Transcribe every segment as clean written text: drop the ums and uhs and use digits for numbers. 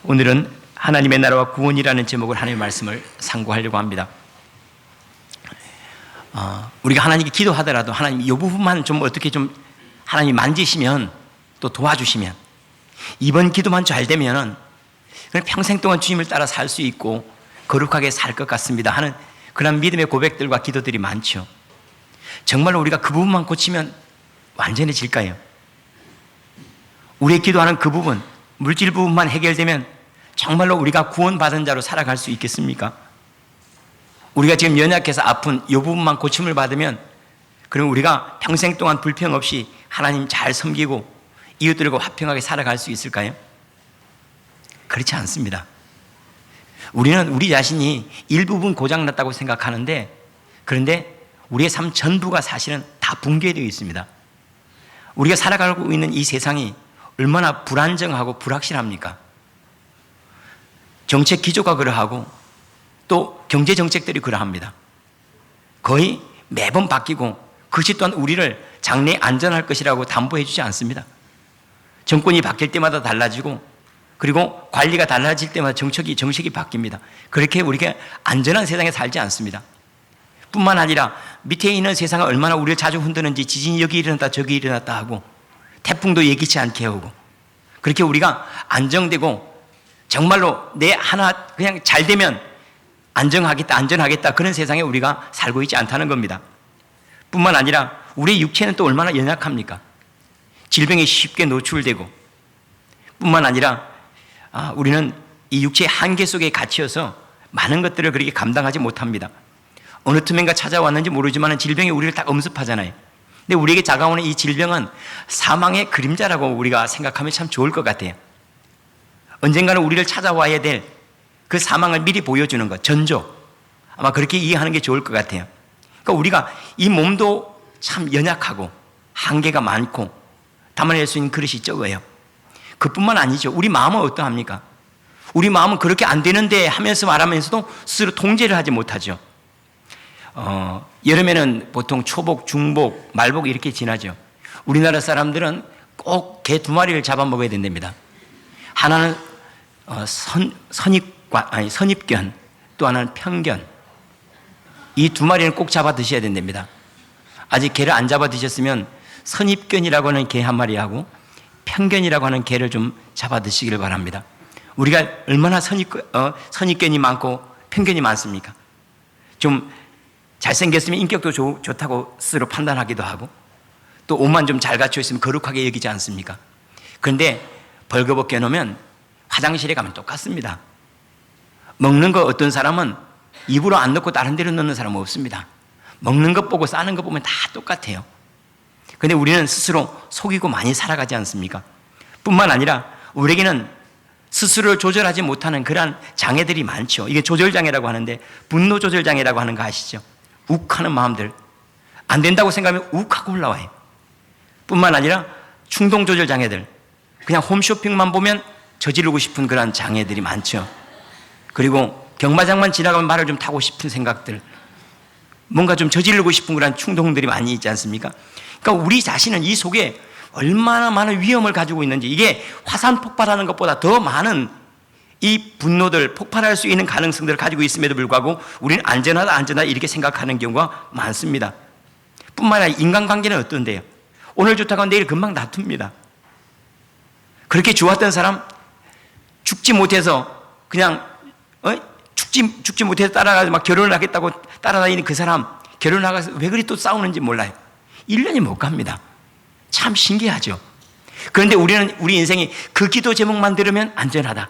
오늘은 하나님의 나라와 구원이라는 제목을 하나님의 말씀을 상고하려고 합니다. 우리가 하나님께 기도하더라도 하나님 이 부분만 좀 어떻게 좀 하나님이 만지시면 또 도와주시면 이번 기도만 잘 되면은 평생 동안 주님을 따라 살 수 있고 거룩하게 살 것 같습니다 하는 그런 믿음의 고백들과 기도들이 많죠. 정말로 우리가 그 부분만 고치면 완전해질까요? 우리의 기도하는 그 부분, 물질 부분만 해결되면 정말로 우리가 구원받은 자로 살아갈 수 있겠습니까? 우리가 지금 연약해서 아픈 이 부분만 고침을 받으면 그럼 우리가 평생 동안 불평 없이 하나님 잘 섬기고 이웃들과 화평하게 살아갈 수 있을까요? 그렇지 않습니다. 우리는 우리 자신이 일부분 고장났다고 생각하는데 그런데 우리의 삶 전부가 사실은 다 붕괴되어 있습니다. 우리가 살아가고 있는 이 세상이 얼마나 불안정하고 불확실합니까? 정책 기조가 그러하고 또 경제 정책들이 그러합니다. 거의 매번 바뀌고 그것이 또한 우리를 장래에 안전할 것이라고 담보해 주지 않습니다. 정권이 바뀔 때마다 달라지고 그리고 관리가 달라질 때마다 정책이 바뀝니다. 그렇게 우리가 안전한 세상에 살지 않습니다. 뿐만 아니라 밑에 있는 세상은 얼마나 우리를 자주 흔드는지 지진이 여기 일어났다 저기 일어났다 하고 태풍도 예기치 않게 오고 그렇게 우리가 안정되고 정말로 내 하나 그냥 잘 되면 안전하겠다 그런 세상에 우리가 살고 있지 않다는 겁니다. 뿐만 아니라 우리의 육체는 또 얼마나 연약합니까? 질병에 쉽게 노출되고 뿐만 아니라 우리는 이 육체의 한계 속에 갇혀서 많은 것들을 그렇게 감당하지 못합니다. 어느 틈엔가 찾아왔는지 모르지만 질병이 우리를 딱 엄습하잖아요. 근데 우리에게 다가오는 이 질병은 사망의 그림자라고 우리가 생각하면 참 좋을 것 같아요. 언젠가는 우리를 찾아와야 될 그 사망을 미리 보여주는 것, 전조. 아마 그렇게 이해하는 게 좋을 것 같아요. 그러니까 우리가 이 몸도 참 연약하고 한계가 많고 담아낼 수 있는 그릇이 적어요. 그뿐만 아니죠. 우리 마음은 어떠합니까? 우리 마음은 그렇게 안 되는데 하면서 말하면서도 스스로 통제를 하지 못하죠. 여름에는 보통 초복, 중복, 말복 이렇게 지나죠. 우리나라 사람들은 꼭 개 2마리를 잡아먹어야 된답니다. 하나는 선입견, 또 하나는 편견. 이 2마리는 꼭 잡아 드셔야 된답니다. 아직 개를 안 잡아 드셨으면 선입견이라고 하는 개 1마리하고 편견이라고 하는 개를 좀 잡아 드시기를 바랍니다. 우리가 얼마나 선입견이 많고 편견이 많습니까? 좀 잘생겼으면 인격도 좋다고 스스로 판단하기도 하고 또 옷만 좀 잘 갖춰 있으면 거룩하게 여기지 않습니까? 그런데 벌거벗겨 놓으면 화장실에 가면 똑같습니다. 먹는 거 어떤 사람은 입으로 안 넣고 다른 데로 넣는 사람은 없습니다. 먹는 것 보고 싸는 것 보면 다 똑같아요. 그런데 우리는 스스로 속이고 많이 살아가지 않습니까? 뿐만 아니라 우리에게는 스스로를 조절하지 못하는 그러한 장애들이 많죠. 이게 조절장애라고 하는데 분노 조절장애라고 하는 거 아시죠? 욱하는 마음들. 안 된다고 생각하면 욱하고 올라와요. 뿐만 아니라 충동 조절장애들. 그냥 홈쇼핑만 보면 저지르고 싶은 그런 장애들이 많죠. 그리고 경마장만 지나가면 말을 좀 타고 싶은 생각들, 뭔가 좀 저지르고 싶은 그런 충동들이 많이 있지 않습니까? 그러니까 우리 자신은 이 속에 얼마나 많은 위험을 가지고 있는지, 이게 화산 폭발하는 것보다 더 많은 이 분노들, 폭발할 수 있는 가능성들을 가지고 있음에도 불구하고 우리는 안전하다 이렇게 생각하는 경우가 많습니다. 뿐만 아니라 인간관계는 어떤데요? 오늘 좋다고 내일 금방 다툽니다. 그렇게 좋았던 사람 죽지 못해서 그냥 죽지 못해서 따라가서 막 결혼을 하겠다고 따라다니는 그 사람 결혼하가서 왜 그리 또 싸우는지 몰라요. 1년이 못 갑니다. 참 신기하죠. 그런데 우리는 우리 인생이 그 기도 제목만 들으면 안전하다.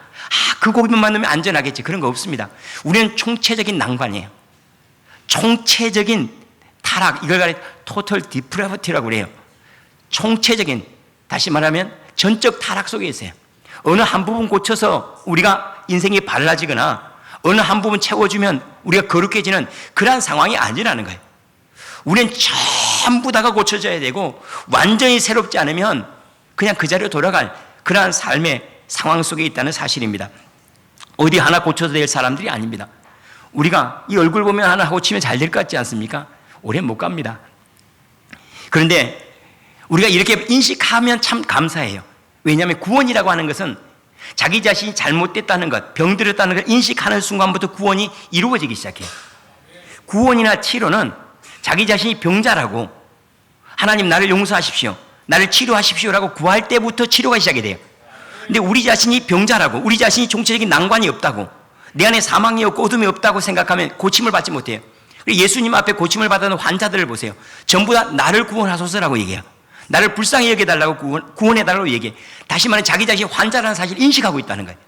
그 곡만 들으면 안전하겠지. 그런 거 없습니다. 우리는 총체적인 난관이에요. 총체적인 타락, 이걸 가리켜 토탈 디프레버티라고 그래요. 총체적인, 다시 말하면 전적 타락 속에 있어요. 어느 한 부분 고쳐서 우리가 인생이 발라지거나 어느 한 부분 채워주면 우리가 거룩해지는 그러한 상황이 아니라는 거예요. 우리는 전부 다가 고쳐져야 되고 완전히 새롭지 않으면 그냥 그 자리로 돌아갈 그러한 삶의 상황 속에 있다는 사실입니다. 어디 하나 고쳐도 될 사람들이 아닙니다. 우리가 이 얼굴 보면 하나 고치면 잘 될 것 같지 않습니까? 오래 못 갑니다. 그런데 우리가 이렇게 인식하면 참 감사해요. 왜냐하면 구원이라고 하는 것은 자기 자신이 잘못됐다는 것, 병들었다는 걸 인식하는 순간부터 구원이 이루어지기 시작해요. 구원이나 치료는 자기 자신이 병자라고, 하나님 나를 용서하십시오, 나를 치료하십시오라고 구할 때부터 치료가 시작이 돼요. 근데 우리 자신이 병자라고, 우리 자신이 총체적인 난관이 없다고, 내 안에 사망이 없고 어둠이 없다고 생각하면 고침을 받지 못해요. 예수님 앞에 고침을 받는 환자들을 보세요. 전부 다 나를 구원하소서라고 얘기해요. 나를 불쌍히 여겨달라고 구원해달라고 얘기해. 다시 말하면 자기 자신이 환자라는 사실을 인식하고 있다는 거예요.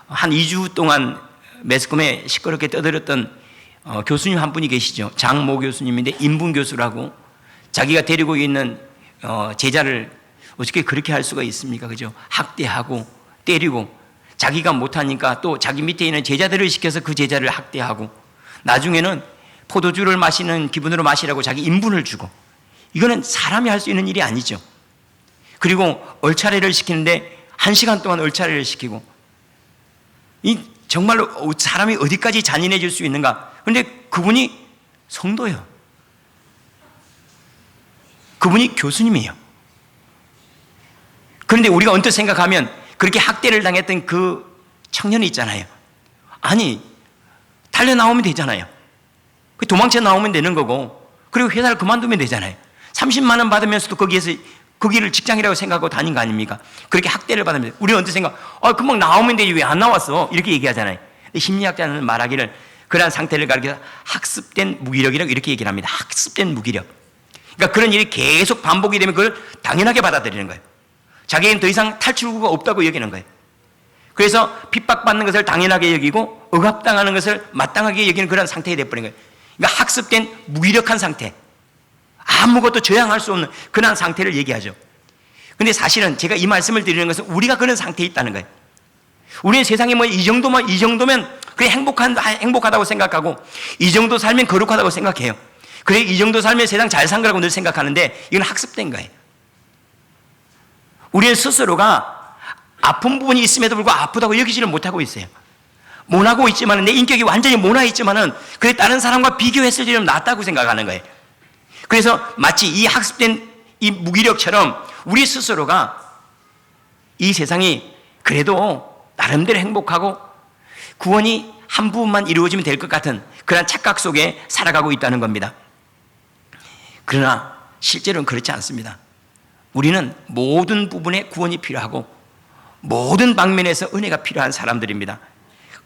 한 2주 동안 매스컴에 시끄럽게 떠들었던 교수님 한 분이 계시죠. 장모 교수님인데 인분 교수라고, 자기가 데리고 있는 제자를 어떻게 그렇게 할 수가 있습니까? 그죠? 학대하고 때리고, 자기가 못하니까 또 자기 밑에 있는 제자들을 시켜서 그 제자를 학대하고, 나중에는 포도주를 마시는 기분으로 마시라고 자기 인분을 주고, 이거는 사람이 할 수 있는 일이 아니죠. 그리고 얼차례를 시키는데 1시간 동안 얼차례를 시키고, 이 정말로 사람이 어디까지 잔인해질 수 있는가? 그런데 그분이 성도예요. 그분이 교수님이에요. 그런데 우리가 언뜻 생각하면 그렇게 학대를 당했던 그 청년이 있잖아요. 아니, 달려 나오면 되잖아요. 도망쳐 나오면 되는 거고, 그리고 회사를 그만두면 되잖아요. 30만 원 받으면서도 거기를 직장이라고 생각하고 다닌 거 아닙니까? 그렇게 학대를 받으면, 우리는 언뜻 생각, 금방 나오면 되지 왜 안 나왔어? 이렇게 얘기하잖아요. 근데 심리학자는 말하기를 그러한 상태를 가리켜서 학습된 무기력이라고 이렇게 얘기를 합니다. 학습된 무기력. 그러니까 그런 일이 계속 반복이 되면 그걸 당연하게 받아들이는 거예요. 자기에겐 더 이상 탈출구가 없다고 여기는 거예요. 그래서 핍박받는 것을 당연하게 여기고 억압당하는 것을 마땅하게 여기는 그런 상태가 되어버린 거예요. 그러니까 학습된 무기력한 상태, 아무것도 저항할 수 없는 그런 상태를 얘기하죠. 그런데 사실은 제가 이 말씀을 드리는 것은 우리가 그런 상태에 있다는 거예요. 우리는 세상에 이 정도면 그래 행복하다고 생각하고, 이 정도 살면 거룩하다고 생각해요. 그래 이 정도 살면 세상 잘 산 거라고 늘 생각하는데, 이건 학습된 거예요. 우리는 스스로가 아픈 부분이 있음에도 불구하고 아프다고 여기지를 못하고 있어요. 모나고 있지만, 내 인격이 완전히 모나 있지만은 그래 다른 사람과 비교했을 때 좀 낫다고 생각하는 거예요. 그래서 마치 이 학습된 이 무기력처럼 우리 스스로가 이 세상이 그래도 나름대로 행복하고 구원이 한 부분만 이루어지면 될 것 같은 그런 착각 속에 살아가고 있다는 겁니다. 그러나 실제로는 그렇지 않습니다. 우리는 모든 부분에 구원이 필요하고 모든 방면에서 은혜가 필요한 사람들입니다.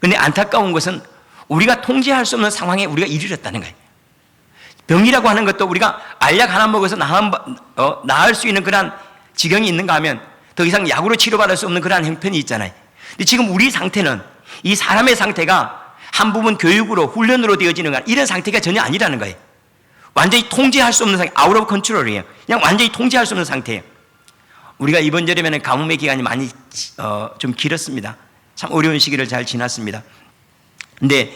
그런데 안타까운 것은 우리가 통제할 수 없는 상황에 우리가 이르렀다는 거예요. 병이라고 하는 것도 우리가 알약 하나 먹어서 나을 수 있는 그런 지경이 있는가 하면 더 이상 약으로 치료받을 수 없는 그런 형편이 있잖아요. 근데 지금 우리 상태는, 이 사람의 상태가 한 부분 교육으로 훈련으로 되어지는 이런 상태가 전혀 아니라는 거예요. 완전히 통제할 수 없는 상태, 아웃 오브 컨트롤이에요. 그냥 완전히 통제할 수 없는 상태예요. 우리가 이번 여름에는 가뭄의 기간이 많이 좀 길었습니다. 참 어려운 시기를 잘 지났습니다. 근데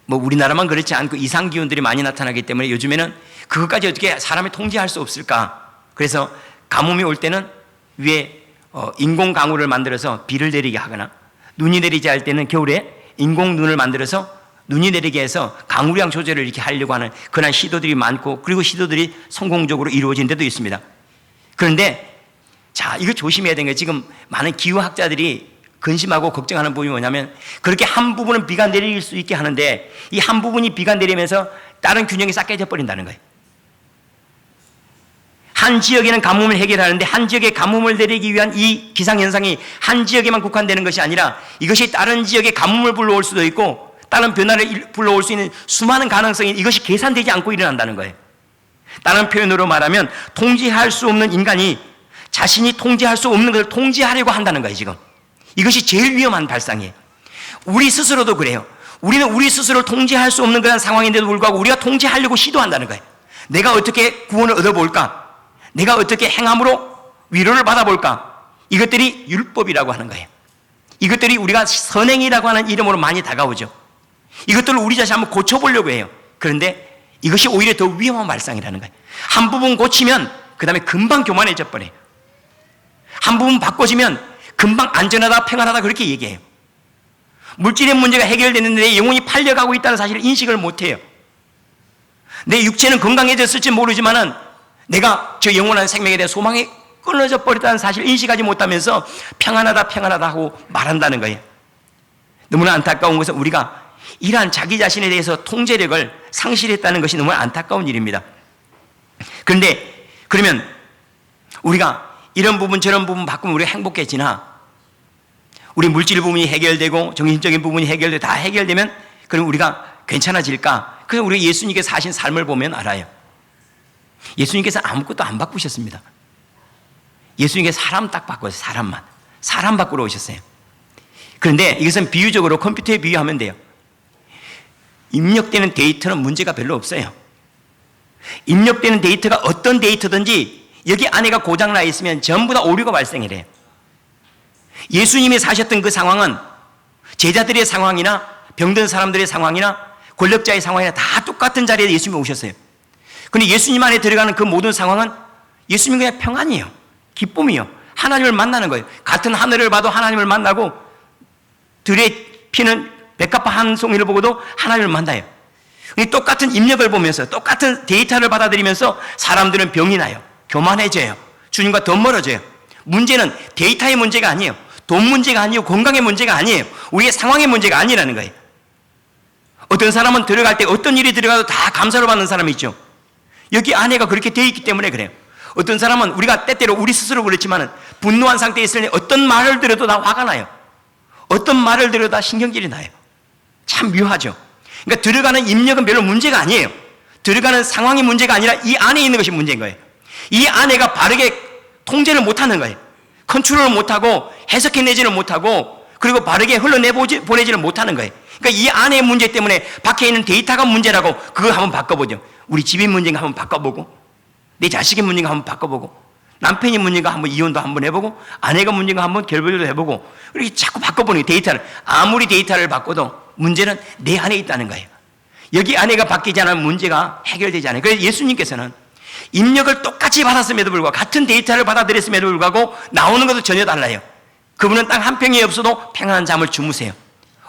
우리나라만 그렇지 않고 이상 기온들이 많이 나타나기 때문에 요즘에는 그것까지 어떻게 사람이 통제할 수 없을까? 그래서 가뭄이 올 때는 위에 인공 강우를 만들어서 비를 내리게 하거나, 눈이 내리지 할 때는 겨울에 인공 눈을 만들어서 눈이 내리게 해서 강우량 조절을 이렇게 하려고 하는 그런 시도들이 많고, 그리고 시도들이 성공적으로 이루어진 데도 있습니다. 그런데 자, 이거 조심해야 되는 게, 지금 많은 기후학자들이 근심하고 걱정하는 부분이 뭐냐면, 그렇게 한 부분은 비가 내릴 수 있게 하는데 이 한 부분이 비가 내리면서 다른 균형이 싹 깨져 버린다는 거예요. 한 지역에는 가뭄을 해결하는데 한 지역에 가뭄을 내리기 위한 이 기상현상이 한 지역에만 국한되는 것이 아니라 이것이 다른 지역에 가뭄을 불러올 수도 있고 다른 변화를 불러올 수 있는 수많은 가능성이, 이것이 계산되지 않고 일어난다는 거예요. 다른 표현으로 말하면 통제할 수 없는 인간이 자신이 통제할 수 없는 것을 통제하려고 한다는 거예요. 지금 이것이 제일 위험한 발상이에요. 우리 스스로도 그래요. 우리는 우리 스스로를 통제할 수 없는 그런 상황인데도 불구하고 우리가 통제하려고 시도한다는 거예요. 내가 어떻게 구원을 얻어볼까? 내가 어떻게 행함으로 위로를 받아볼까? 이것들이 율법이라고 하는 거예요. 이것들이 우리가 선행이라고 하는 이름으로 많이 다가오죠. 이것들을 우리 자신 한번 고쳐보려고 해요. 그런데 이것이 오히려 더 위험한 발상이라는 거예요. 한 부분 고치면 그 다음에 금방 교만해져 버려요. 한 부분 바꿔지면 금방 안전하다 평안하다 그렇게 얘기해요. 물질의 문제가 해결됐는데 내 영혼이 팔려가고 있다는 사실을 인식을 못해요. 내 육체는 건강해졌을지 모르지만은 내가 저 영원한 생명에 대한 소망이 끊어져 버렸다는 사실을 인식하지 못하면서 평안하다 평안하다 하고 말한다는 거예요. 너무나 안타까운 것은 우리가 이러한 자기 자신에 대해서 통제력을 상실했다는 것이 너무나 안타까운 일입니다. 그런데 그러면 우리가 이런 부분 저런 부분 바꾸면 우리가 행복해지나? 우리 물질 부분이 해결되고 정신적인 부분이 해결되고 다 해결되면 그럼 우리가 괜찮아질까? 그래서 우리가 예수님께서 사신 삶을 보면 알아요. 예수님께서 아무것도 안 바꾸셨습니다. 예수님께서 사람 딱 바꿨어요. 사람만. 사람 바꾸러 오셨어요. 그런데 이것은 비유적으로 컴퓨터에 비유하면 돼요. 입력되는 데이터는 문제가 별로 없어요. 입력되는 데이터가 어떤 데이터든지 여기 안에가 고장나 있으면 전부 다 오류가 발생해요. 예수님이 사셨던 그 상황은 제자들의 상황이나 병든 사람들의 상황이나 권력자의 상황이나 다 똑같은 자리에 예수님이 오셨어요. 그런데 예수님 안에 들어가는 그 모든 상황은 예수님은 그냥 평안이에요. 기쁨이요. 하나님을 만나는 거예요. 같은 하늘을 봐도 하나님을 만나고 들에 피는 백합화 한 송이를 보고도 하나님을 만나요. 똑같은 입력을 보면서 똑같은 데이터를 받아들이면서 사람들은 병이 나요. 교만해져요. 주님과 더 멀어져요. 문제는 데이터의 문제가 아니에요. 돈 문제가 아니에요. 건강의 문제가 아니에요. 우리의 상황의 문제가 아니라는 거예요. 어떤 사람은 들어갈 때 어떤 일이 들어가도 다 감사를 받는 사람이 있죠. 여기 안에가 그렇게 되어 있기 때문에 그래요. 어떤 사람은 우리가 때때로 우리 스스로 그렇지만 분노한 상태에 있을 때 어떤 말을 들어도 다 화가 나요. 어떤 말을 들어도 다 신경질이 나요. 참 묘하죠. 그러니까 들어가는 입력은 별로 문제가 아니에요. 들어가는 상황이 문제가 아니라 이 안에 있는 것이 문제인 거예요. 이 안에가 바르게 통제를 못하는 거예요. 컨트롤을 못하고 해석해내지를 못하고 그리고 바르게 흘러내보내지를 못하는 거예요. 그러니까 이 안의 문제 때문에 밖에 있는 데이터가 문제라고 그걸 한번 바꿔보죠. 우리 집의 문제인가 한번 바꿔보고 내 자식의 문제인가 한번 바꿔보고 남편이 문제인가 한번 이혼도 한번 해보고 아내가 문제인가 한번 결별도 해보고 이렇게 자꾸 바꿔보는 거예요. 데이터를. 아무리 데이터를 바꿔도 문제는 내 안에 있다는 거예요. 여기 안에가 바뀌지 않으면 문제가 해결되지 않아요. 그래서 예수님께서는 입력을 똑같이 받았음에도 불구하고 같은 데이터를 받아들였음에도 불구하고 나오는 것도 전혀 달라요. 그분은 딱 한 평이 없어도 평안한 잠을 주무세요.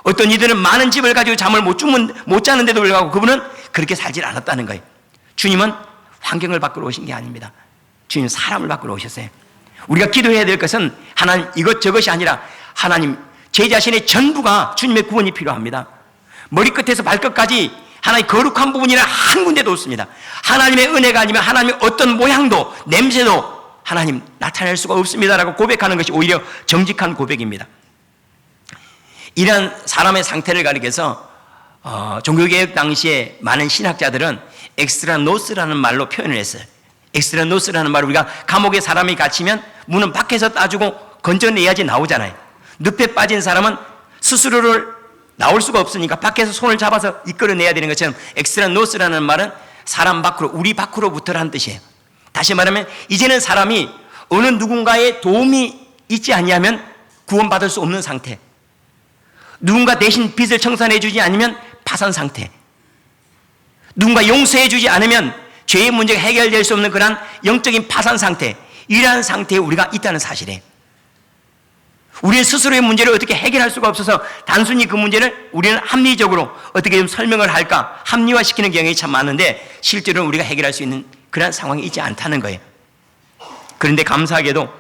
어떤 이들은 많은 집을 가지고 잠을 못 자는데도 불구하고 그분은 그렇게 살질 않았다는 거예요. 주님은 환경을 바꾸러 오신 게 아닙니다. 주님은 사람을 바꾸러 오셨어요. 우리가 기도해야 될 것은 하나님 이것저것이 아니라 하나님 제 자신의 전부가 주님의 구원이 필요합니다. 머리끝에서 발끝까지 하나님의 거룩한 부분이라 한 군데도 없습니다. 하나님의 은혜가 아니면 하나님의 어떤 모양도 냄새도 하나님 나타낼 수가 없습니다라고 고백하는 것이 오히려 정직한 고백입니다. 이런 사람의 상태를 가리켜서 종교개혁 당시에 많은 신학자들은 엑스트라노스라는 말로 표현을 했어요. 엑스트라노스라는 말을 우리가 감옥에 사람이 갇히면 문은 밖에서 따주고 건져내야지 나오잖아요. 늪에 빠진 사람은 스스로를 나올 수가 없으니까 밖에서 손을 잡아서 이끌어내야 되는 것처럼 엑스트라노스라는 말은 사람 밖으로, 우리 밖으로부터라는 뜻이에요. 다시 말하면 이제는 사람이 어느 누군가의 도움이 있지 아니하면 구원받을 수 없는 상태, 누군가 대신 빚을 청산해 주지 않으면 파산 상태, 누군가 용서해 주지 않으면 죄의 문제가 해결될 수 없는 그런 영적인 파산 상태, 이러한 상태에 우리가 있다는 사실이에요. 우리 스스로의 문제를 어떻게 해결할 수가 없어서 단순히 그 문제를 우리는 합리적으로 어떻게 좀 설명을 할까 합리화시키는 경향이 참 많은데 실제로는 우리가 해결할 수 있는 그런 상황이 있지 않다는 거예요. 그런데 감사하게도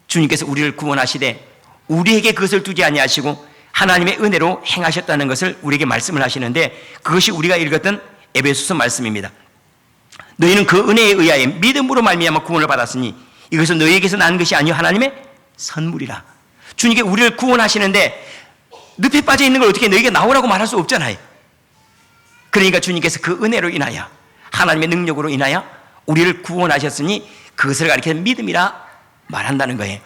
주님께서 우리를 구원하시되 우리에게 그것을 두지 아니하시고 하나님의 은혜로 행하셨다는 것을 우리에게 말씀을 하시는데 그것이 우리가 읽었던 에베소서 말씀입니다. 너희는 그 은혜에 의하여 믿음으로 말미암아 구원을 받았으니 이것은 너희에게서 난 것이 아니요 하나님의 선물이라. 주님께 우리를 구원하시는데 늪에 빠져 있는 걸 어떻게 너희에게 나오라고 말할 수 없잖아요. 그러니까 주님께서 그 은혜로 인하여 하나님의 능력으로 인하여 우리를 구원하셨으니 그것을 가리켜 믿음이라 말한다는 거예요.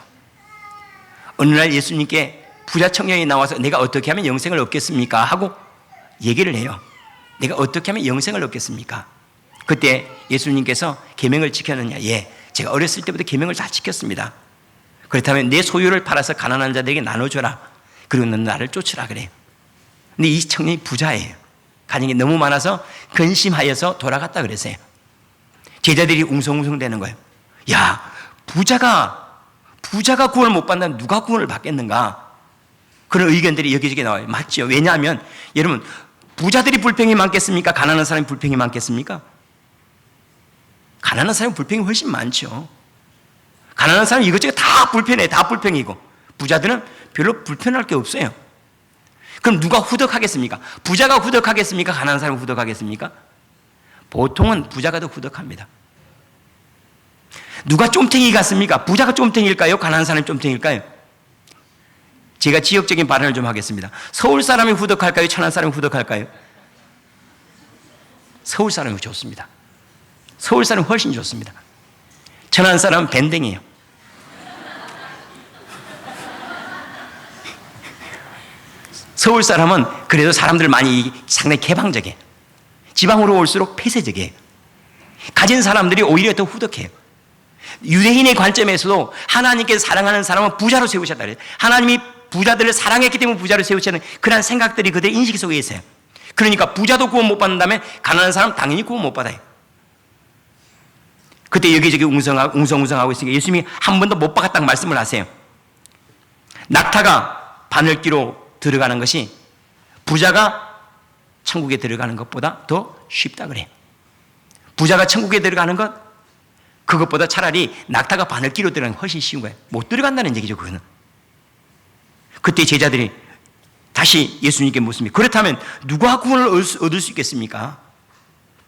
어느 날 예수님께 부자 청년이 나와서 내가 어떻게 하면 영생을 얻겠습니까? 하고 얘기를 해요. 내가 어떻게 하면 영생을 얻겠습니까? 그때 예수님께서 계명을 지켰느냐? 예, 제가 어렸을 때부터 계명을 다 지켰습니다. 그렇다면 내 소유를 팔아서 가난한 자들에게 나눠줘라. 그리고 넌 나를 쫓으라 그래요. 근데 이 청년이 부자예요. 가진 게 너무 많아서 근심하여서 돌아갔다 그랬어요. 제자들이 웅성웅성 되는 거예요. 야, 부자가 구원을 못 받는다면 누가 구원을 받겠는가? 그런 의견들이 여기저기 나와요. 맞죠? 왜냐하면 여러분 부자들이 불평이 많겠습니까? 가난한 사람이 불평이 많겠습니까? 가난한 사람이 불평이 훨씬 많죠. 가난한 사람은 이것저것 다 불편해. 다 불평이고. 부자들은 별로 불편할 게 없어요. 그럼 누가 후덕하겠습니까? 부자가 후덕하겠습니까? 가난한 사람이 후덕하겠습니까? 보통은 부자가 더 후덕합니다. 누가 쫌탱이 같습니까? 부자가 쫌탱일까요? 가난한 사람이 쫌탱일까요? 제가 지역적인 발언을 좀 하겠습니다. 서울 사람이 후덕할까요? 천안 사람이 후덕할까요? 서울 사람이 좋습니다. 서울 사람이 훨씬 좋습니다. 천안 사람은 밴댕이에요. 서울 사람은 그래도 사람들 많이 상당히 개방적이에요. 지방으로 올수록 폐쇄적이에요. 가진 사람들이 오히려 더 후덕해요. 유대인의 관점에서도 하나님께서 사랑하는 사람은 부자로 세우셨다 그래요. 하나님이 부자들을 사랑했기 때문에 부자로 세우시는 그런 생각들이 그들의 인식 속에 있어요. 그러니까 부자도 구원 못 받는다면 가난한 사람 당연히 구원 못 받아요. 그때 여기저기 웅성웅성하고 있으니까 예수님이 한 번도 못 박았다고 말씀을 하세요. 낙타가 바늘기로 들어가는 것이 부자가 천국에 들어가는 것보다 더 쉽다 그래요. 부자가 천국에 들어가는 것, 그것보다 차라리 낙타가 바늘기로 들어가는 게 훨씬 쉬운 거예요. 못 들어간다는 얘기죠, 그거는. 그때 제자들이 다시 예수님께 묻습니다. 그렇다면 누가 구원을 얻을 수 있겠습니까?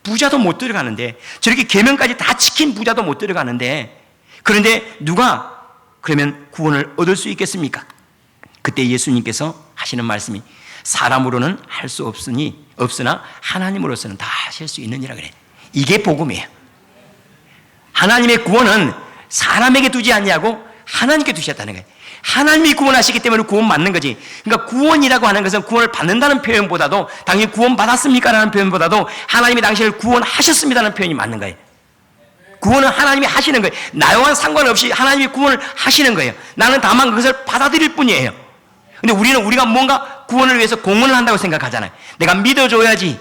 부자도 못 들어가는데, 저렇게 계명까지 다 지킨 부자도 못 들어가는데, 그런데 누가 그러면 구원을 얻을 수 있겠습니까? 그때 예수님께서 하시는 말씀이 사람으로는 할 수 없으나 하나님으로서는 다 하실 수 있느니라 그래. 이게 복음이에요. 하나님의 구원은 사람에게 두지 아니하고 하나님께 두셨다는 거예요. 하나님이 구원하시기 때문에 구원 받는 거지. 그러니까 구원이라고 하는 것은 구원을 받는다는 표현보다도, 당연히 구원 받았습니까? 라는 표현보다도 하나님이 당신을 구원하셨습니다라는 표현이 맞는 거예요. 구원은 하나님이 하시는 거예요. 나와 상관없이 하나님이 구원을 하시는 거예요. 나는 다만 그것을 받아들일 뿐이에요. 근데 우리가 뭔가 구원을 위해서 공헌을 한다고 생각하잖아요. 내가 믿어줘야지,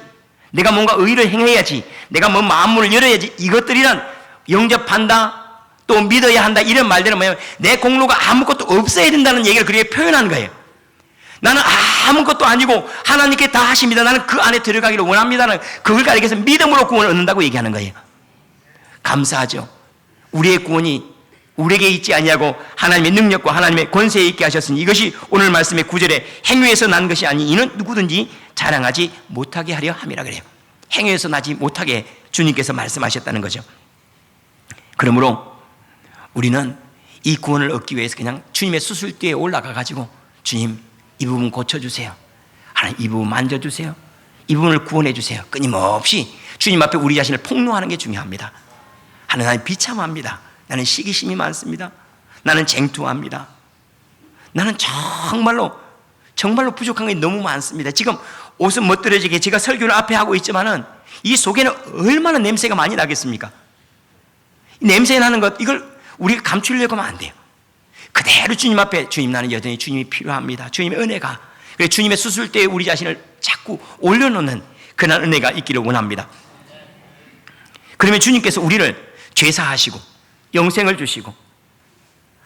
내가 뭔가 의를 행해야지, 내가 뭐 마음문을 열어야지, 이것들이란 영접한다, 또 믿어야 한다, 이런 말들은 뭐냐면 내 공로가 아무것도 없어야 된다는 얘기를 그렇게 표현한 거예요. 나는 아무것도 아니고 하나님께 다 하십니다, 나는 그 안에 들어가기를 원합니다는, 그걸 가리켜서 믿음으로 구원을 얻는다고 얘기하는 거예요. 감사하죠. 우리의 구원이 우리에게 있지 아니하고 하나님의 능력과 하나님의 권세에 있게 하셨으니 이것이 오늘 말씀의 9절에 행위에서 난 것이 아니 이는 누구든지 자랑하지 못하게 하려 함이라 그래요. 행위에서 나지 못하게 주님께서 말씀하셨다는 거죠. 그러므로 우리는 이 구원을 얻기 위해서 그냥 주님의 수술대에 올라가 가지고 주님 이 부분 고쳐주세요, 하나님 이 부분 만져주세요, 이 부분을 구원해 주세요, 끊임없이 주님 앞에 우리 자신을 폭로하는 게 중요합니다. 하나님 비참합니다, 나는 시기심이 많습니다, 나는 쟁투합니다, 나는 정말로 부족한 게 너무 많습니다. 지금 옷은 멋들어지게 제가 설교를 앞에 하고 있지만은 이 속에는 얼마나 냄새가 많이 나겠습니까? 이 냄새 나는 것, 이걸 우리가 감추려고 하면 안 돼요. 그대로 주님 앞에, 주님 나는 여전히 주님이 필요합니다, 주님의 은혜가, 그래서 주님의 수술대에 우리 자신을 자꾸 올려놓는 그런 은혜가 있기를 원합니다. 그러면 주님께서 우리를 죄사하시고 영생을 주시고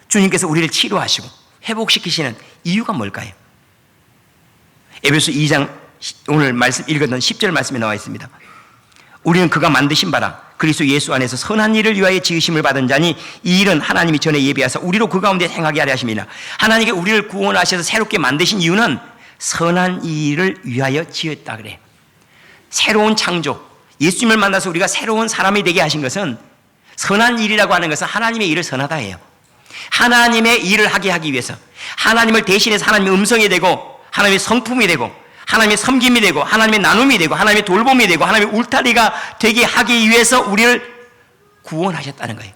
주님께서 우리를 치료하시고 회복시키시는 이유가 뭘까요? 에베소 2장 오늘 말씀 읽었던 10절 말씀에 나와 있습니다. 우리는 그가 만드신 바라 그리스도 예수 안에서 선한 일을 위하여 지으심을 받은 자니 이 일은 하나님이 전에 예비하사 우리로 그 가운데 행하게 하려 하심이라. 하나님께 우리를 구원하셔서 새롭게 만드신 이유는 선한 일을 위하여 지었다 그래요. 새로운 창조, 예수님을 만나서 우리가 새로운 사람이 되게 하신 것은, 선한 일이라고 하는 것은 하나님의 일을 선하다 해요. 하나님의 일을 하게 하기 위해서, 하나님을 대신해서 하나님의 음성이 되고 하나님의 성품이 되고 하나님의 섬김이 되고 하나님의 나눔이 되고 하나님의 돌봄이 되고 하나님의 울타리가 되게 하기 위해서 우리를 구원하셨다는 거예요.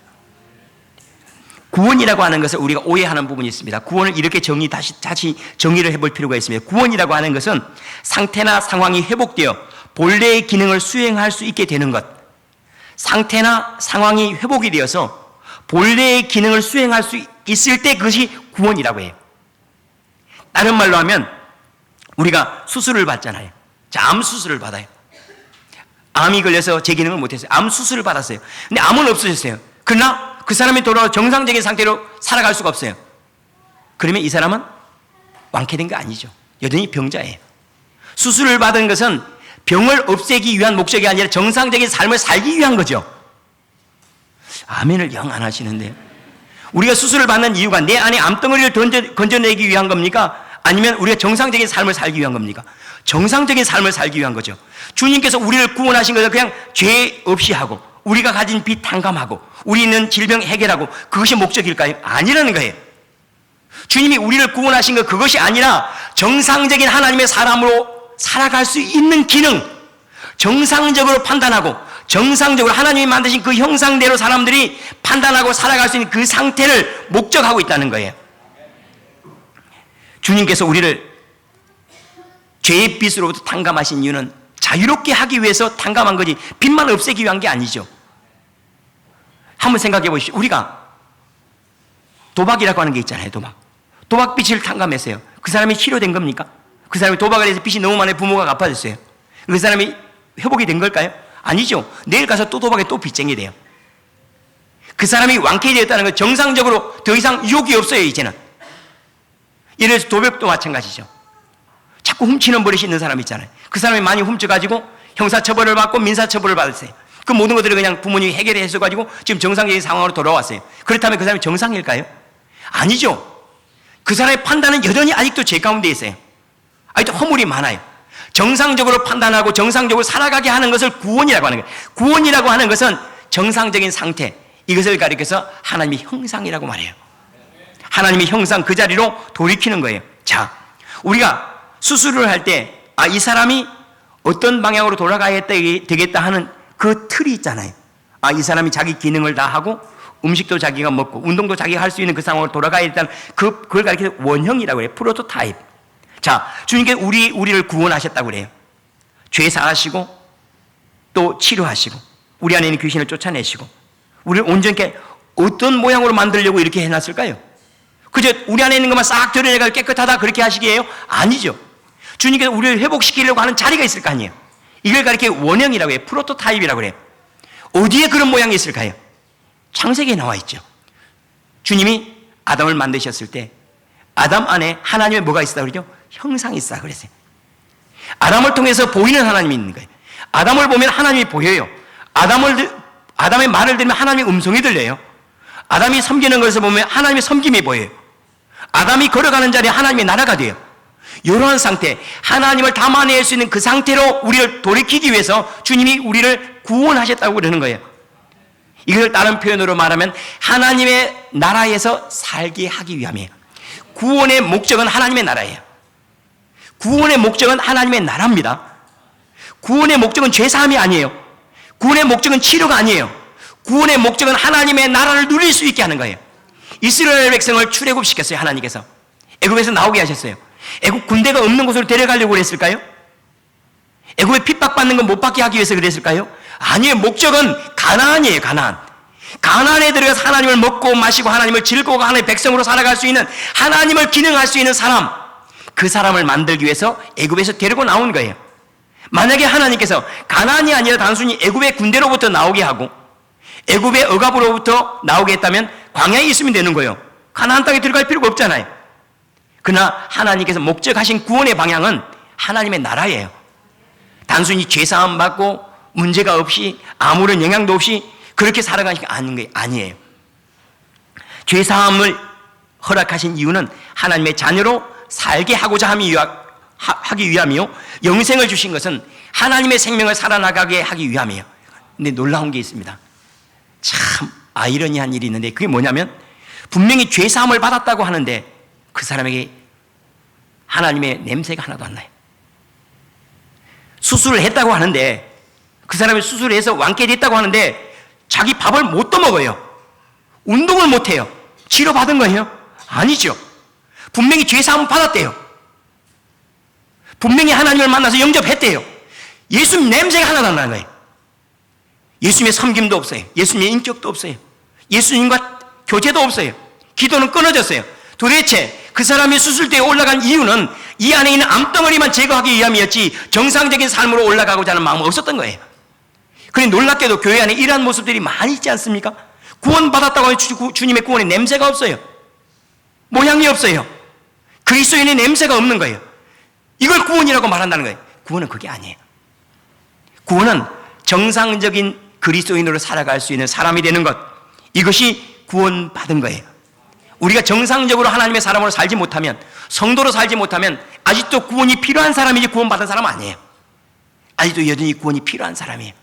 구원이라고 하는 것을 우리가 오해하는 부분이 있습니다. 구원을 이렇게 다시 정의를 해볼 필요가 있습니다. 구원이라고 하는 것은 상태나 상황이 회복되어 본래의 기능을 수행할 수 있게 되는 것, 상태나 상황이 회복이 되어서 본래의 기능을 수행할 수 있을 때 그것이 구원이라고 해요. 다른 말로 하면 우리가 수술을 받잖아요. 자, 암 수술을 받아요. 암이 걸려서 제 기능을 못했어요. 암 수술을 받았어요. 근데 암은 없어졌어요. 그러나 그 사람이 돌아와 정상적인 상태로 살아갈 수가 없어요. 그러면 이 사람은 완쾌된 게 아니죠. 여전히 병자예요. 수술을 받은 것은 병을 없애기 위한 목적이 아니라 정상적인 삶을 살기 위한 거죠. 아멘을 영 안 하시는데요. 우리가 수술을 받는 이유가 내 안에 암덩어리를 건져내기 위한 겁니까? 아니면 우리가 정상적인 삶을 살기 위한 겁니까? 정상적인 삶을 살기 위한 거죠. 주님께서 우리를 구원하신 것은 그냥 죄 없이 하고 우리가 가진 빚 탕감하고 우리 있는 질병 해결하고 그것이 목적일까요? 아니라는 거예요. 주님이 우리를 구원하신 것 그것이 아니라 정상적인 하나님의 사람으로 살아갈 수 있는 기능, 정상적으로 판단하고 정상적으로 하나님이 만드신 그 형상대로 사람들이 판단하고 살아갈 수 있는 그 상태를 목적하고 있다는 거예요. 주님께서 우리를 죄의 빚으로부터 탕감하신 이유는 자유롭게 하기 위해서 탕감한 거지 빚만 없애기 위한 게 아니죠. 한번 생각해 보십시오. 우리가 도박이라고 하는 게 있잖아요. 도박 빚을 탕감했어요. 그 사람이 치료된 겁니까? 그 사람이 도박을 해서 빚이 너무 많아요. 부모가 갚아줬어요. 그 사람이 회복이 된 걸까요? 아니죠. 내일 가서 또 도박에 또 빚쟁이 돼요. 그 사람이 완쾌 되었다는 건 정상적으로 더 이상 유혹이 없어요. 이제는. 예를 들어서 도박도 마찬가지죠. 자꾸 훔치는 버릇이 있는 사람 있잖아요. 그 사람이 많이 훔쳐가지고 형사처벌을 받고 민사처벌을 받았어요. 그 모든 것들을 그냥 부모님이 해결해서가지고 지금 정상적인 상황으로 돌아왔어요. 그렇다면 그 사람이 정상일까요? 아니죠. 그 사람의 판단은 여전히 아직도 죄 가운데 있어요. 아직도 허물이 많아요. 정상적으로 판단하고 정상적으로 살아가게 하는 것을 구원이라고 하는 거예요. 구원이라고 하는 것은 정상적인 상태, 이것을 가리켜서 하나님의 형상이라고 말해요. 하나님의 형상 그 자리로 돌이키는 거예요. 자, 우리가 수술을 할 때 이 사람이 어떤 방향으로 돌아가야 되겠다 하는 그 틀이 있잖아요. 이 사람이 자기 기능을 다 하고 음식도 자기가 먹고 운동도 자기가 할 수 있는 그 상황으로 돌아가야 된다는 그걸 가리켜서 원형이라고 해요. 프로토타입. 자, 주님께서 우리를 구원하셨다고 그래요. 죄 사하시고 또 치료하시고 우리 안에 있는 귀신을 쫓아내시고 우리를 온전히 어떤 모양으로 만들려고 이렇게 해놨을까요? 그저 우리 안에 있는 것만 싹 드러내가 깨끗하다 그렇게 하시기에요? 아니죠. 주님께서 우리를 회복시키려고 하는 자리가 있을 거 아니에요. 이걸 가리켜 원형이라고 해요. 프로토타입이라고 그래요. 어디에 그런 모양이 있을까요? 창세기에 나와 있죠. 주님이 아담을 만드셨을 때 아담 안에 하나님의 뭐가 있다 그러죠? 형상이 있다 그랬어요. 아담을 통해서 보이는 하나님이 있는 거예요. 아담을 보면 하나님이 보여요. 아담의 말을 들으면 하나님의 음성이 들려요. 아담이 섬기는 것을 보면 하나님의 섬김이 보여요. 아담이 걸어가는 자리에 하나님의 나라가 돼요. 이러한 상태, 하나님을 담아낼 수 있는 그 상태로 우리를 돌이키기 위해서 주님이 우리를 구원하셨다고 그러는 거예요. 이걸 다른 표현으로 말하면 하나님의 나라에서 살게 하기 위함이에요. 구원의 목적은 하나님의 나라예요. 구원의 목적은 하나님의 나라입니다. 구원의 목적은 죄사함이 아니에요. 구원의 목적은 치료가 아니에요. 구원의 목적은 하나님의 나라를 누릴 수 있게 하는 거예요. 이스라엘 백성을 출애굽시켰어요. 하나님께서 애굽에서 나오게 하셨어요. 애굽 군대가 없는 곳으로 데려가려고 그랬을까요? 애굽에 핍박받는 건 못 받게 하기 위해서 그랬을까요? 아니에요. 목적은 가나안이에요. 가나안에 들어가서 하나님을 먹고 마시고 하나님을 즐거워하고 하나님의 백성으로 살아갈 수 있는, 하나님을 기능할 수 있는 사람, 그 사람을 만들기 위해서 애굽에서 데리고 나온 거예요. 만약에 하나님께서 가나안이 아니라 단순히 애굽의 군대로부터 나오게 하고 애굽의 억압으로부터 나오게 했다면 광야에 있으면 되는 거예요. 가나안 땅에 들어갈 필요가 없잖아요. 그러나 하나님께서 목적하신 구원의 방향은 하나님의 나라예요. 단순히 죄사함 받고 문제가 없이 아무런 영향도 없이 그렇게 살아가는 게 아니에요. 죄사함을 허락하신 이유는 하나님의 자녀로 살게 하고자 하기 위함이요, 영생을 주신 것은 하나님의 생명을 살아나가게 하기 위함이에요. 근데 놀라운 게 있습니다. 참 아이러니한 일이 있는데 그게 뭐냐면 분명히 죄사함을 받았다고 하는데 그 사람에게 하나님의 냄새가 하나도 안 나요. 수술을 했다고 하는데 그 사람이 수술을 해서 완쾌됐다고 하는데 자기 밥을 못 떠먹어요. 운동을 못해요. 치료받은 거예요? 아니죠. 분명히 죄사함을 받았대요. 분명히 하나님을 만나서 영접했대요. 예수님 냄새가 하나도 안 나는 거예요. 예수님의 섬김도 없어요. 예수님의 인격도 없어요. 예수님과 교제도 없어요. 기도는 끊어졌어요. 도대체 그 사람이 수술대에 올라간 이유는 이 안에 있는 암덩어리만 제거하기 위함이었지 정상적인 삶으로 올라가고자 하는 마음은 없었던 거예요. 그런데 놀랍게도 교회 안에 이러한 모습들이 많이 있지 않습니까? 구원받았다고 해서 주님의 구원의 냄새가 없어요. 모양이 없어요. 그리스도인의 냄새가 없는 거예요. 이걸 구원이라고 말한다는 거예요. 구원은 그게 아니에요. 구원은 정상적인 그리스도인으로 살아갈 수 있는 사람이 되는 것, 이것이 구원받은 거예요. 우리가 정상적으로 하나님의 사람으로 살지 못하면, 성도로 살지 못하면 아직도 구원이 필요한 사람이지 구원받은 사람 아니에요. 아직도 여전히 구원이 필요한 사람이에요.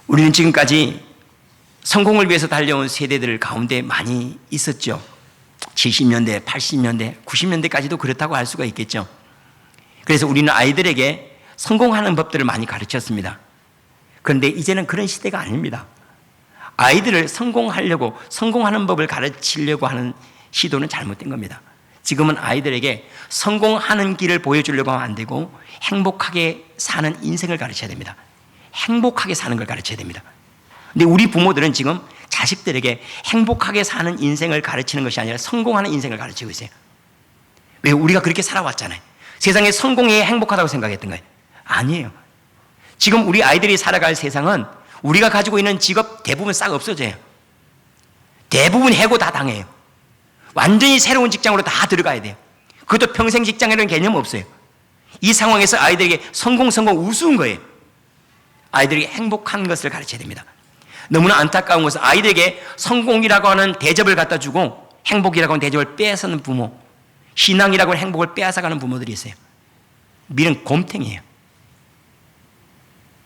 우리는 지금까지 성공을 위해서 달려온 세대들 가운데 많이 있었죠. 70년대, 80년대, 90년대까지도 그렇다고 할 수가 있겠죠. 그래서 우리는 아이들에게 성공하는 법들을 많이 가르쳤습니다. 그런데 이제는 그런 시대가 아닙니다. 아이들을 성공하는 법을 가르치려고 하는 시도는 잘못된 겁니다. 지금은 아이들에게 성공하는 길을 보여주려고 하면 안 되고 행복하게 사는 인생을 가르쳐야 됩니다. 행복하게 사는 걸 가르쳐야 됩니다. 근데 우리 부모들은 지금 자식들에게 행복하게 사는 인생을 가르치는 것이 아니라 성공하는 인생을 가르치고 있어요. 왜? 우리가 그렇게 살아왔잖아요. 세상에 성공이 행복하다고 생각했던 거예요. 아니에요. 지금 우리 아이들이 살아갈 세상은 우리가 가지고 있는 직업 대부분 싹 없어져요. 대부분 해고 다 당해요. 완전히 새로운 직장으로 다 들어가야 돼요. 그것도 평생 직장이라는 개념 없어요. 이 상황에서 아이들에게 성공 우스운 거예요. 아이들에게 행복한 것을 가르쳐야 됩니다. 너무나 안타까운 것은 아이들에게 성공이라고 하는 대접을 갖다 주고 행복이라고 하는 대접을 빼앗는 부모, 신앙이라고 하는 행복을 빼앗아가는 부모들이 있어요. 밀은 곰탱이에요.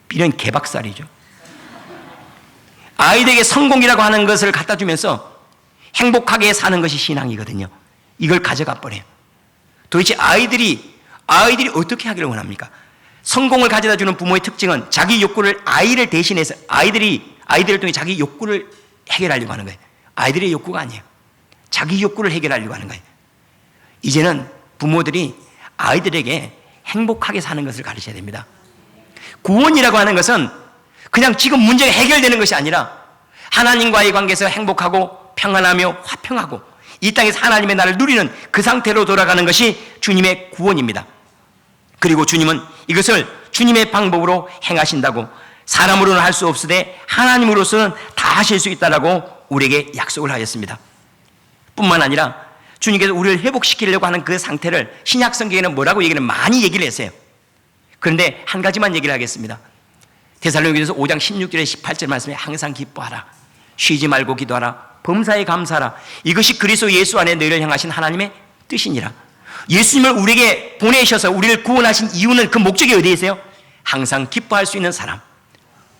밀은 개박살이죠. 아이들에게 성공이라고 하는 것을 갖다 주면서 행복하게 사는 것이 신앙이거든요. 이걸 가져가 버려요. 도대체 아이들이 어떻게 하기를 원합니까? 성공을 가져다 주는 부모의 특징은 자기 욕구를 아이를 대신해서 아이들을 통해 자기 욕구를 해결하려고 하는 거예요. 아이들의 욕구가 아니에요. 자기 욕구를 해결하려고 하는 거예요. 이제는 부모들이 아이들에게 행복하게 사는 것을 가르쳐야 됩니다. 구원이라고 하는 것은 그냥 지금 문제가 해결되는 것이 아니라 하나님과의 관계에서 행복하고 평안하며 화평하고 이 땅에서 하나님의 나라를 누리는 그 상태로 돌아가는 것이 주님의 구원입니다. 그리고 주님은 이것을 주님의 방법으로 행하신다고, 사람으로는 할 수 없으되 하나님으로서는 다 하실 수 있다라고 우리에게 약속을 하였습니다. 뿐만 아니라 주님께서 우리를 회복시키려고 하는 그 상태를 신약 성경에는 뭐라고 많이 얘기를 했어요. 그런데 한 가지만 얘기를 하겠습니다. 데살로니가서 5장 16절에 18절 말씀에 항상 기뻐하라, 쉬지 말고 기도하라, 범사에 감사하라, 이것이 그리스도 예수 안에 너희를 향하신 하나님의 뜻이니라. 예수님을 우리에게 보내셔서 우리를 구원하신 이유는, 그 목적이 어디에 있어요? 항상 기뻐할 수 있는 사람,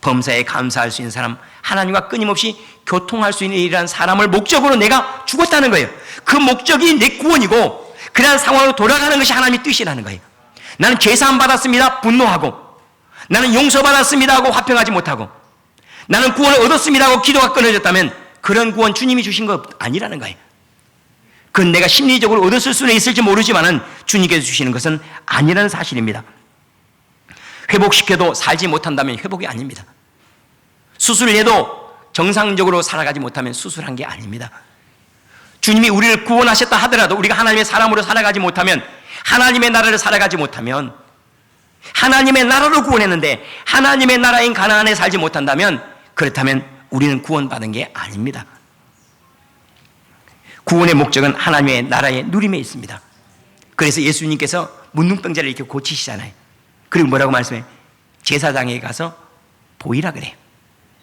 범사에 감사할 수 있는 사람, 하나님과 끊임없이 교통할 수 있는 일이라는 사람을 목적으로 내가 죽었다는 거예요. 그 목적이 내 구원이고 그러한 상황으로 돌아가는 것이 하나님의 뜻이라는 거예요. 나는 죄사함 받았습니다 분노하고, 나는 용서받았습니다 하고 화평하지 못하고, 나는 구원을 얻었습니다 하고 기도가 끊어졌다면 그런 구원 주님이 주신 거 아니라는 거예요. 그건 내가 심리적으로 얻었을 수는 있을지 모르지만은 주님께서 주시는 것은 아니라는 사실입니다. 회복시켜도 살지 못한다면 회복이 아닙니다. 수술을 해도 정상적으로 살아가지 못하면 수술한 게 아닙니다. 주님이 우리를 구원하셨다 하더라도 우리가 하나님의 사람으로 살아가지 못하면, 하나님의 나라를 살아가지 못하면, 하나님의 나라로 구원했는데 하나님의 나라인 가나안에 살지 못한다면, 그렇다면 우리는 구원받은 게 아닙니다. 구원의 목적은 하나님의 나라의 누림에 있습니다. 그래서 예수님께서 문둥병자를 이렇게 고치시잖아요. 그리고 뭐라고 말씀해요? 제사장에게 가서 보이라 그래요.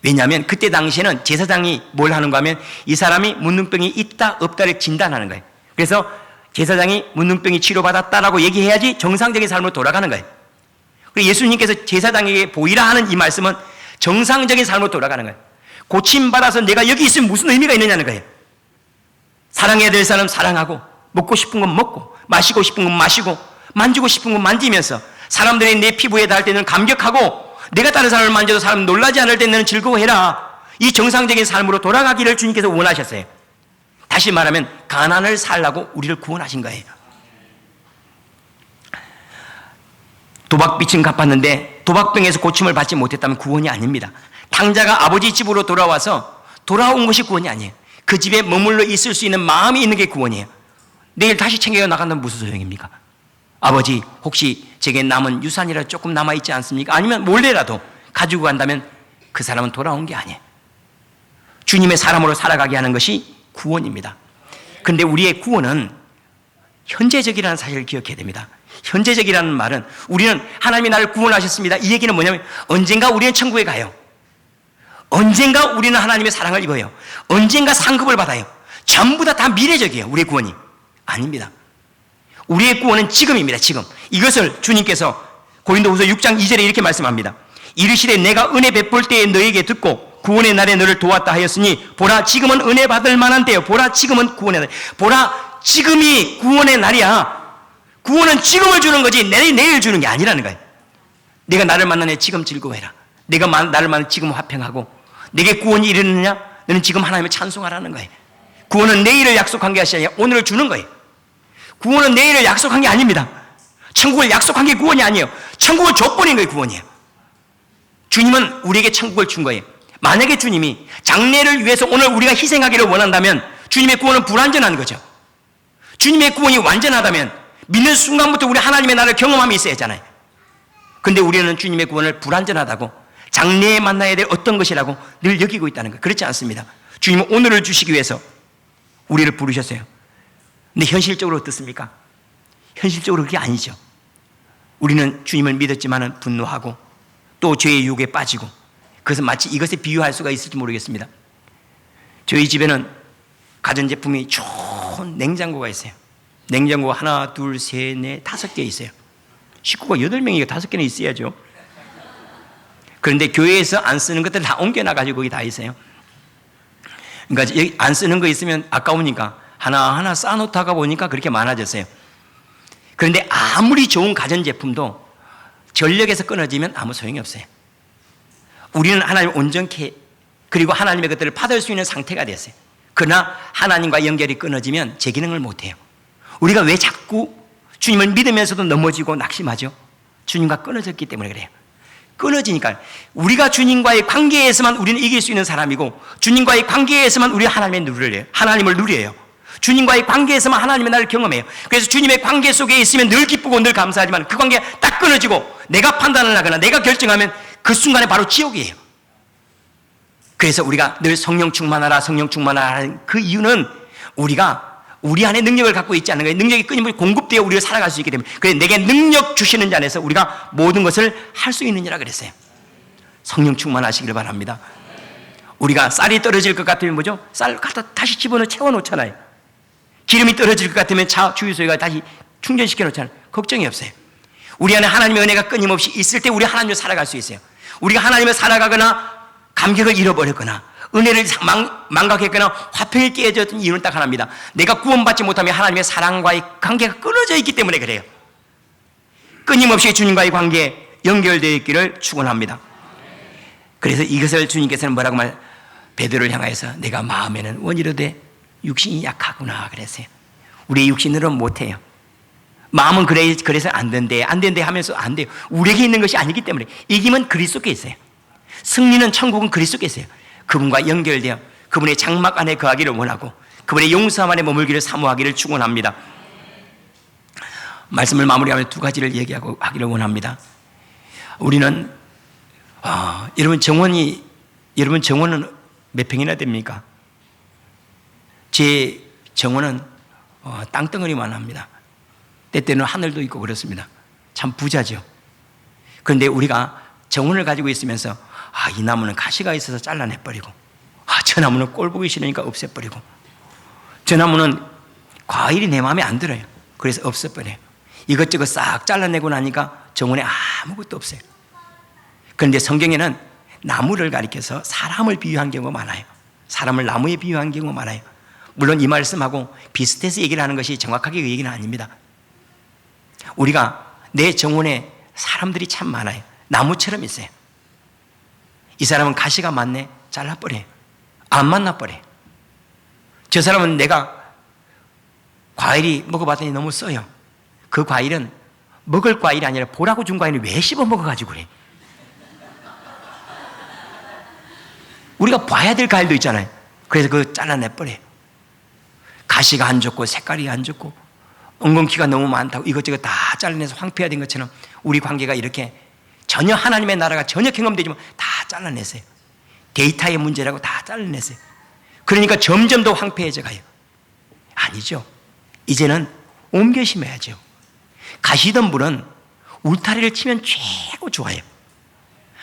왜냐하면 그때 당시에는 제사장이 뭘 하는가 하면 이 사람이 문둥병이 있다 없다를 진단하는 거예요. 그래서 제사장이 문둥병이 치료받았다라고 얘기해야지 정상적인 삶으로 돌아가는 거예요. 그리고 예수님께서 제사장에게 보이라 하는 이 말씀은 정상적인 삶으로 돌아가는 거예요. 고침받아서 내가 여기 있으면 무슨 의미가 있느냐는 거예요. 사랑해야 될 사람 사랑하고, 먹고 싶은 건 먹고, 마시고 싶은 건 마시고, 만지고 싶은 건 만지면서, 사람들이 내 피부에 닿을 때는 감격하고, 내가 다른 사람을 만져도 사람 놀라지 않을 때는 즐거워해라. 이 정상적인 삶으로 돌아가기를 주님께서 원하셨어요. 다시 말하면 가난을 살라고 우리를 구원하신 거예요. 도박빚은 갚았는데 도박병에서 고침을 받지 못했다면 구원이 아닙니다. 당자가 아버지 집으로 돌아와서 돌아온 것이 구원이 아니에요. 그 집에 머물러 있을 수 있는 마음이 있는 게 구원이에요. 내일 다시 챙겨 나간다면 무슨 소용입니까? 아버지, 혹시 제게 남은 유산이라도 조금 남아있지 않습니까? 아니면 몰래라도 가지고 간다면 그 사람은 돌아온 게 아니에요. 주님의 사람으로 살아가게 하는 것이 구원입니다. 그런데 우리의 구원은 현재적이라는 사실을 기억해야 됩니다. 현재적이라는 말은, 우리는 하나님이 나를 구원하셨습니다, 이 얘기는 뭐냐면 언젠가 우리는 천국에 가요. 언젠가 우리는 하나님의 사랑을 입어요. 언젠가 상급을 받아요. 전부 다 미래적이에요. 우리의 구원이. 아닙니다. 우리의 구원은 지금입니다. 지금. 이것을 주님께서 고린도후서 6장 2절에 이렇게 말씀합니다. 이르시되 내가 은혜 베풀 때에 너에게 듣고 구원의 날에 너를 도왔다 하였으니 보라 지금은 은혜 받을 만한 때요. 보라 지금은 구원의 날. 보라 지금이 구원의 날이야. 구원은 지금을 주는 거지 내일 주는 게 아니라는 거예요. 내가 나를 만나네 지금 즐거워해라. 내가 나를 만나 지금 화평하고 내게 구원이 이르느냐? 너는 지금 하나님을 찬송하라는 거예요. 구원은 내일을 약속한 게 아니라 오늘을 주는 거예요. 구원은 내일을 약속한 게 아닙니다. 천국을 약속한 게 구원이 아니에요. 천국을 줘버린 거예요. 구원이에요. 주님은 우리에게 천국을 준 거예요. 만약에 주님이 장래를 위해서 오늘 우리가 희생하기를 원한다면 주님의 구원은 불완전한 거죠. 주님의 구원이 완전하다면 믿는 순간부터 우리 하나님의 나라를 경험함이 있어야 하잖아요. 그런데 우리는 주님의 구원을 불완전하다고 장래에 만나야 될 어떤 것이라고 늘 여기고 있다는 거예요. 그렇지 않습니다. 주님은 오늘을 주시기 위해서 우리를 부르셨어요. 근데 현실적으로 어떻습니까? 현실적으로 그게 아니죠. 우리는 주님을 믿었지만 분노하고 또 죄의 유혹에 빠지고 그래서 마치 이것에 비유할 수가 있을지 모르겠습니다. 저희 집에는 가전제품이 좋은 냉장고가 있어요. 냉장고가 하나, 둘, 셋, 넷, 5개 있어요. 식구가 8명이니까 5개는 있어야죠. 그런데 교회에서 안 쓰는 것들 다 옮겨놔가지고 거기 다 있어요. 그러니까 여기 안 쓰는 거 있으면 아까우니까 하나하나 쌓아놓다가 보니까 그렇게 많아졌어요. 그런데 아무리 좋은 가전제품도 전력에서 끊어지면 아무 소용이 없어요. 우리는 하나님을 온전케 그리고 하나님의 것들을 받을 수 있는 상태가 됐어요. 그러나 하나님과 연결이 끊어지면 제 기능을 못해요. 우리가 왜 자꾸 주님을 믿으면서도 넘어지고 낙심하죠? 주님과 끊어졌기 때문에 그래요. 끊어지니까 우리가 주님과의 관계에서만 우리는 이길 수 있는 사람이고 주님과의 관계에서만 우리가 하나님을 누려요. 주님과의 관계에서만 하나님의 나를 경험해요. 그래서 주님의 관계 속에 있으면 늘 기쁘고 늘 감사하지만 그 관계가 딱 끊어지고 내가 판단을 하거나 내가 결정하면 그 순간에 바로 지옥이에요. 그래서 우리가 늘 성령 충만하라 성령 충만하라 하는 그 이유는 우리가 우리 안에 능력을 갖고 있지 않는 거예요. 능력이 끊임없이 공급되어 우리가 살아갈 수 있기 때문에 그래서 내게 능력 주시는 자 안에서 우리가 모든 것을 할 수 있느니라 그랬어요. 성령 충만하시기를 바랍니다. 우리가 쌀이 떨어질 것 같으면 뭐죠? 쌀 갖다 다시 집어넣어 채워놓잖아요. 기름이 떨어질 것 같으면 차 주유소에 다시 충전시켜 놓잖아요. 걱정이 없어요. 우리 안에 하나님의 은혜가 끊임없이 있을 때 우리 하나님을 살아갈 수 있어요. 우리가 하나님을 살아가거나 감격을 잃어버렸거나 은혜를 망각했거나 화평이 깨졌던 이유는 딱 하나입니다. 내가 구원받지 못하면 하나님의 사랑과의 관계가 끊어져 있기 때문에 그래요. 끊임없이 주님과의 관계에 연결되어 있기를 축원합니다. 그래서 이것을 주님께서는 뭐라고 베드로를 향하여서 내가 마음에는 원이로되 육신이 약하구나 그랬어요. 우리의 육신으로는 못해요. 마음은 그래서 안 된대 하면서 안 돼요. 우리에게 있는 것이 아니기 때문에 이김은 그리스도께 있어요. 승리는 천국은 그리스도께 있어요. 그분과 연결되어 그분의 장막 안에 거하기를 원하고 그분의 용서함 안에 머물기를 사모하기를 축원합니다. 말씀을 마무리하며 2가지를 얘기하고 하기를 원합니다. 우리는 여러분 정원은 몇 평이나 됩니까? 제 정원은 땅덩어리만 합니다. 때때는 하늘도 있고 그렇습니다. 참 부자죠. 그런데 우리가 정원을 가지고 있으면서 이 나무는 가시가 있어서 잘라내버리고 저 나무는 꼴 보기 싫으니까 없애버리고 저 나무는 과일이 내 마음에 안 들어요. 그래서 없애버려요. 이것저것 싹 잘라내고 나니까 정원에 아무것도 없어요. 그런데 성경에는 나무를 가리켜서 사람을 비유한 경우가 많아요. 사람을 나무에 비유한 경우가 많아요. 물론 이 말씀하고 비슷해서 얘기를 하는 것이 정확하게 그 얘기는 아닙니다. 우리가 내 정원에 사람들이 참 많아요. 나무처럼 있어요. 이 사람은 가시가 많네 잘라버려요. 안 만나버려요. 저 사람은 내가 과일이 먹어봤더니 너무 써요. 그 과일은 먹을 과일이 아니라 보라고 준 과일을 왜 씹어 먹어가지고 그래. 우리가 봐야 될 과일도 있잖아요. 그래서 그거 잘라내버려요. 가시가 안 좋고 색깔이 안 좋고 엉겅퀴가 너무 많다고 이것저것 다 잘라내서 황폐화된 것처럼 우리 관계가 이렇게 전혀 하나님의 나라가 전혀 경험되지만 다 잘라냈어요. 데이터의 문제라고 다 잘라냈어요. 그러니까 점점 더 황폐해져 가요. 아니죠. 이제는 옮겨 심어야죠. 가시덤불은 울타리를 치면 최고 좋아요.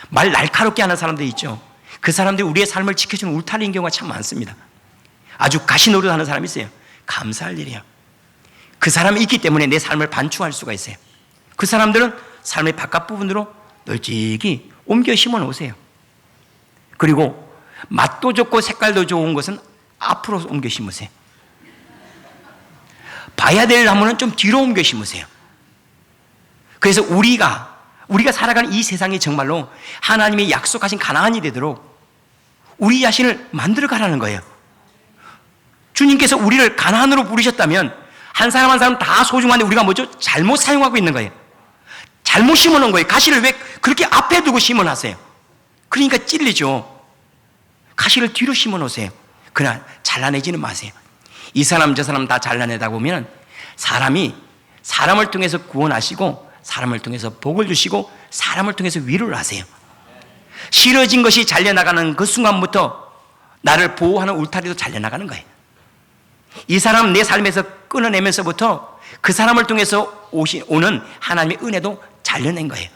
말 날카롭게 하는 사람도 있죠. 그 사람들이 우리의 삶을 지켜주는 울타리인 경우가 참 많습니다. 아주 가시 노릇하는 사람이 있어요. 감사할 일이야. 그 사람이 있기 때문에 내 삶을 반추할 수가 있어요. 그 사람들은 삶의 바깥 부분으로 널찍이 옮겨 심어 놓으세요. 그리고 맛도 좋고 색깔도 좋은 것은 앞으로 옮겨 심으세요. 봐야 될 나무는 좀 뒤로 옮겨 심으세요. 그래서 우리가 살아가는 이 세상이 정말로 하나님이 약속하신 가나안이 되도록 우리 자신을 만들어 가라는 거예요. 주님께서 우리를 가나안으로 부르셨다면 한 사람 한 사람 다 소중한데 우리가 뭐죠? 잘못 사용하고 있는 거예요. 잘못 심어놓은 거예요. 가시를 왜 그렇게 앞에 두고 심어놨어요? 그러니까 찔리죠. 가시를 뒤로 심어놓으세요. 그러나 잘라내지는 마세요. 이 사람 저 사람 다 잘라내다 보면 사람이 사람을 통해서 구원하시고 사람을 통해서 복을 주시고 사람을 통해서 위로를 하세요. 싫어진 것이 잘려나가는 그 순간부터 나를 보호하는 울타리도 잘려나가는 거예요. 이 사람 내 삶에서 끊어내면서부터 그 사람을 통해서 오는 하나님의 은혜도 잘려낸 거예요.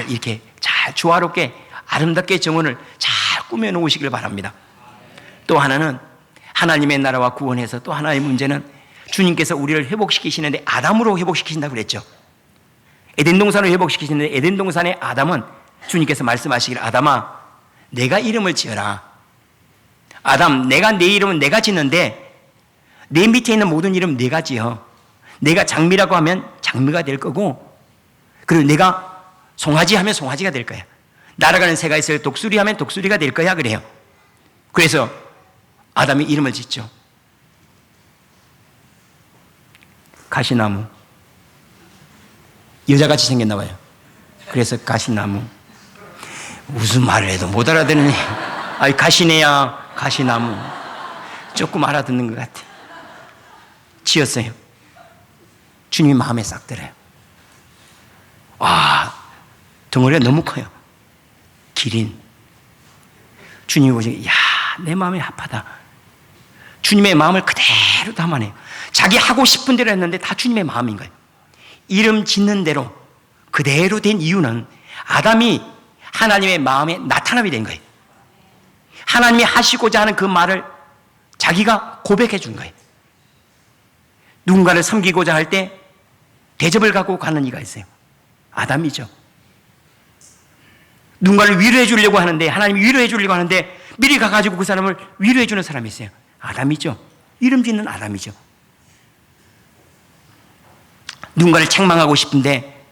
이렇게 잘 조화롭게 아름답게 정원을 잘 꾸며놓으시길 바랍니다. 또 하나는 하나님의 나라와 구원에서 또 하나의 문제는 주님께서 우리를 회복시키시는데 아담으로 회복시키신다고 그랬죠. 에덴 동산을 회복시키시는데 에덴 동산의 아담은 주님께서 말씀하시길 아담아 내가 이름을 지어라. 아담 내가 내 이름은 내가 짓는데 내 밑에 있는 모든 이름 내가 지어. 내가 장미라고 하면 장미가 될 거고 그리고 내가 송아지 하면 송아지가 될 거야. 날아가는 새가 있어요. 독수리 하면 독수리가 될 거야 그래요. 그래서 아담이 이름을 짓죠. 가시나무. 여자같이 생겼나 봐요. 그래서 가시나무. 무슨 말을 해도 못 알아듣는 아니 가시네야 가시나무. 조금 알아듣는 것 같아. 지었어요. 주님이 마음에 싹 들어요. 와, 덩어리가 너무 커요. 기린. 주님이 보시기에 야, 내 마음이 합하다. 주님의 마음을 그대로 담아내요. 자기 하고 싶은 대로 했는데 다 주님의 마음인 거예요. 이름 짓는 대로 그대로 된 이유는 아담이 하나님의 마음에 나타남이 된 거예요. 하나님이 하시고자 하는 그 말을 자기가 고백해 준 거예요. 누군가를 섬기고자 할 때 대접을 갖고 가는 이가 있어요. 아담이죠. 누군가를 위로해 주려고 하는데 하나님이 위로해 주려고 하는데 미리 가가지고 그 사람을 위로해 주는 사람이 있어요. 아담이죠. 이름 짓는 아담이죠. 누군가를 책망하고 싶은데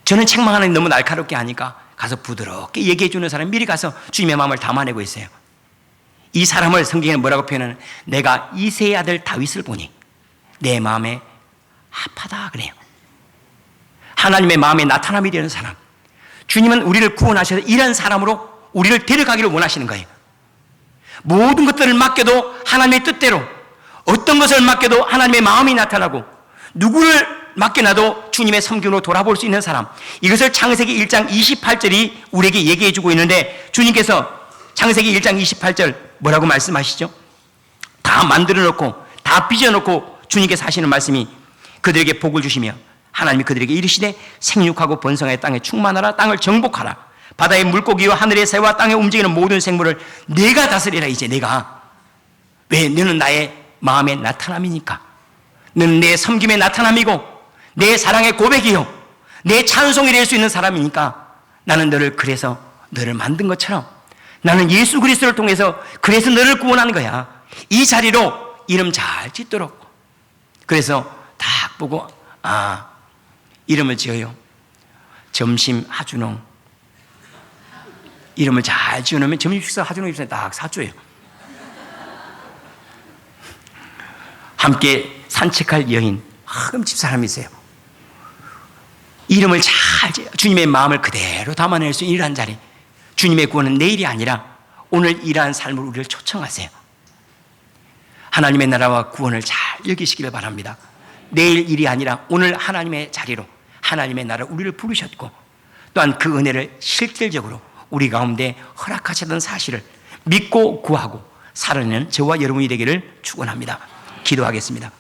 저는 책망하는 게 너무 날카롭게 하니까 가서 부드럽게 얘기해 주는 사람이 미리 가서 주님의 마음을 담아내고 있어요. 이 사람을 성경에는 뭐라고 표현하는 내가 이새의 아들 다윗을 보니 내 마음에 합하다 그래요. 하나님의 마음에 나타남이 되는 사람. 주님은 우리를 구원하셔서 이런 사람으로 우리를 데려가기를 원하시는 거예요. 모든 것들을 맡겨도 하나님의 뜻대로 어떤 것을 맡겨도 하나님의 마음이 나타나고 누구를 맡겨놔도 주님의 섬김으로 돌아볼 수 있는 사람. 이것을 창세기 1장 28절이 우리에게 얘기해 주고 있는데 주님께서 창세기 1장 28절 뭐라고 말씀하시죠? 다 만들어 놓고 다 빚어 놓고 주님께서 하시는 말씀이 그들에게 복을 주시며 하나님이 그들에게 이르시되 생육하고 번성하여 땅에 충만하라. 땅을 정복하라. 바다의 물고기와 하늘의 새와 땅에 움직이는 모든 생물을 내가 다스리라. 이제 내가. 왜? 너는 나의 마음의 나타남이니까. 너는 내 섬김의 나타남이고 내 사랑의 고백이요 내 찬송이 될 수 있는 사람이니까 나는 너를 그래서 너를 만든 것처럼 나는 예수 그리스도를 통해서 그래서 너를 구원하는 거야. 이 자리로 이름 잘 짓도록. 그래서 딱 보고 이름을 지어요. 점심 하준홍. 이름을 잘 지어놓으면 점심 식사 하준홍 입술에 딱 사줘요. 함께 산책할 여인. 그럼 집사람이세요. 이름을 잘 주님의 마음을 그대로 담아낼 수 있는 이러한 자리. 주님의 구원은 내일이 아니라 오늘 이러한 삶을 우리를 초청하세요. 하나님의 나라와 구원을 잘 여기시기를 바랍니다. 내일 일이 아니라 오늘 하나님의 자리로 하나님의 나라를 우리를 부르셨고 또한 그 은혜를 실질적으로 우리 가운데 허락하셨던 사실을 믿고 구하고 살아내는 저와 여러분이 되기를 축원합니다. 기도하겠습니다.